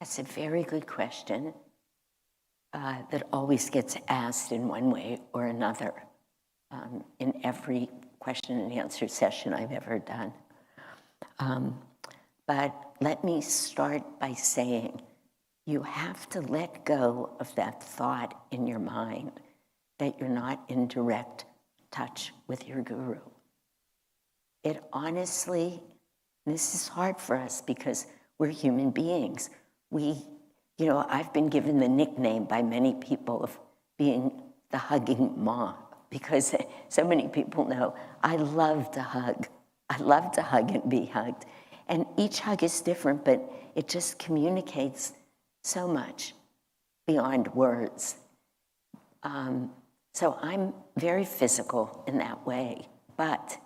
That's a very good question that always gets asked in one way or another in every question and answer session I've ever done. But let me start by saying you have to let go of that thought in your mind that you're not in direct touch with your guru. It honestly, this is hard for us because we're human beings. I've been given the nickname by many people of being the hugging mom because so many people know I love to hug. I love to hug and be hugged. And each hug is different, but it just communicates so much beyond words. So I'm very physical in that way, but,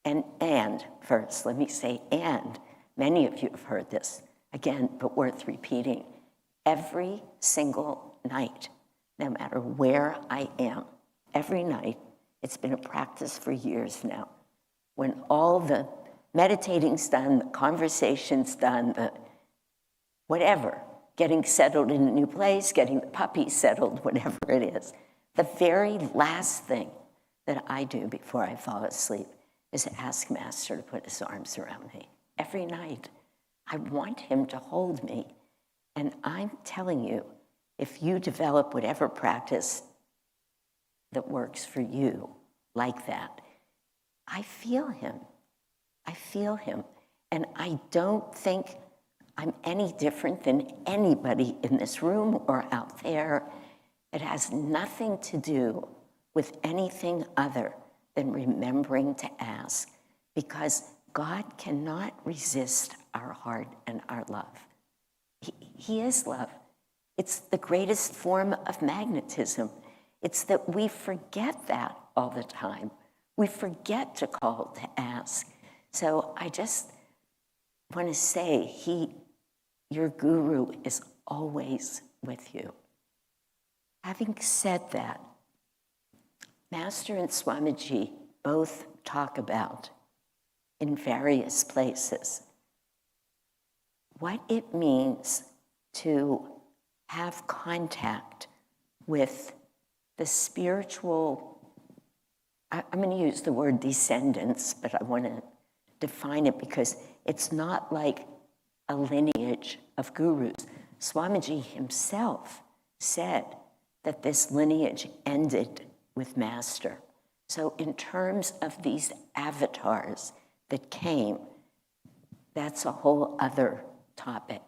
and first, let me say, and many of you have heard this, again, but worth repeating. Every single night, no matter where I am, every night, it's been a practice for years now, when all the meditating's done, the conversation's done, the whatever, getting settled in a new place, getting the puppy settled, whatever it is. The very last thing that I do before I fall asleep is ask Master to put his arms around me. Every night, I want him to hold me. And I'm telling you, if you develop whatever practice that works for you like that, I feel him. I feel him. And I don't think I'm any different than anybody in this room or out there. It has nothing to do with anything other than remembering to ask, because God cannot resist our heart and our love. He is love. It's the greatest form of magnetism. It's that we forget that all the time. We forget to call to ask. So I just want to say, your guru is always with you. Having said that, Master and Swamiji both talk about, in various places, what it means to have contact with the spiritual, I'm going to use the word descendants, but I want to define it because it's not like a lineage of gurus. Swamiji himself said that this lineage ended with Master. So in terms of these avatars that came, that's a whole other topic.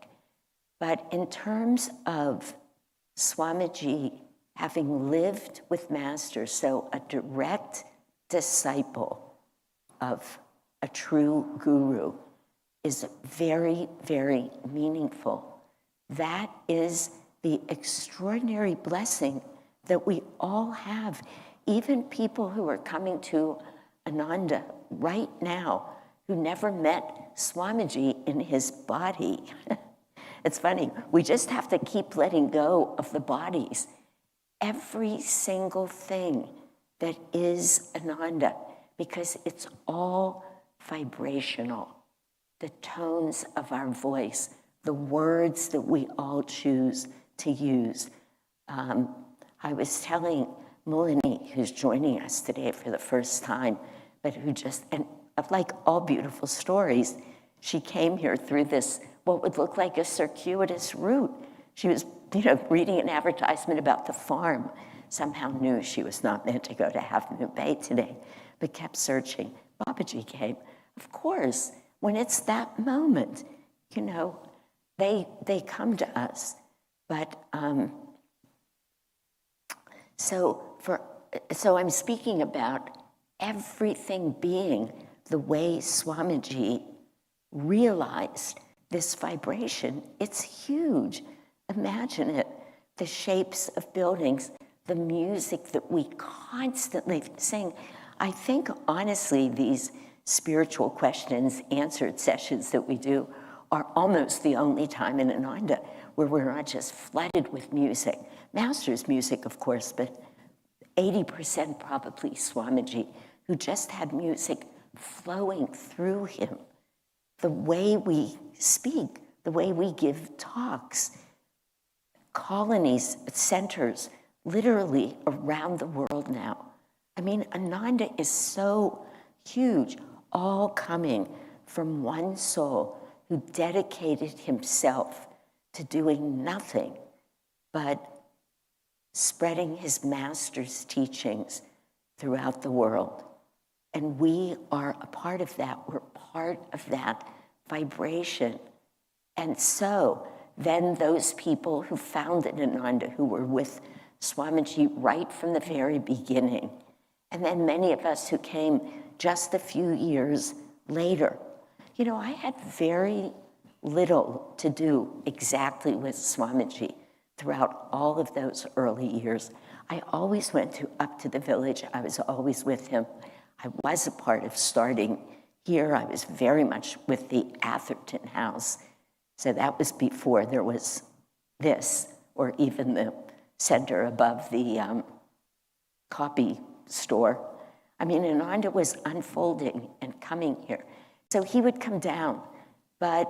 But in terms of Swamiji having lived with Master, so a direct disciple of a true guru is very, very meaningful. That is the extraordinary blessing that we all have. Even people who are coming to Ananda right now who never met Swamiji in his body. It's funny, we just have to keep letting go of the bodies. Every single thing that is Ananda, because it's all vibrational. The tones of our voice, the words that we all choose to use. I was telling Mulini, who's joining us today for the first time, but who just, and like all beautiful stories, she came here through this, what would look like a circuitous route. She was, reading an advertisement about the farm, somehow knew she was not meant to go to Half Moon Bay today, but kept searching. Babaji came. Of course, when it's that moment, they come to us. But so I'm speaking about everything being the way Swamiji realized this vibration. It's huge. Imagine it. The shapes of buildings, the music that we constantly sing. I think, honestly, these spiritual questions answered sessions that we do are almost the only time in Ananda where we're not just flooded with music. Master's music, of course, but 80% probably Swamiji, who just had music flowing through him. The way we speak, the way we give talks, colonies, centers, literally around the world now. I mean, Ananda is so huge, all coming from one soul who dedicated himself to doing nothing but spreading his master's teachings throughout the world. And we are a part of that. We're part of that vibration. And so then those people who founded Ananda, who were with Swamiji right from the very beginning, and then many of us who came just a few years later. You know, I had very little to do exactly with Swamiji throughout all of those early years. I always went up to the village. I was always with him. I was a part of starting here. I was very much with the Atherton House. So that was before there was this, or even the center above the copy store. I mean, Ananda was unfolding and coming here. So he would come down, but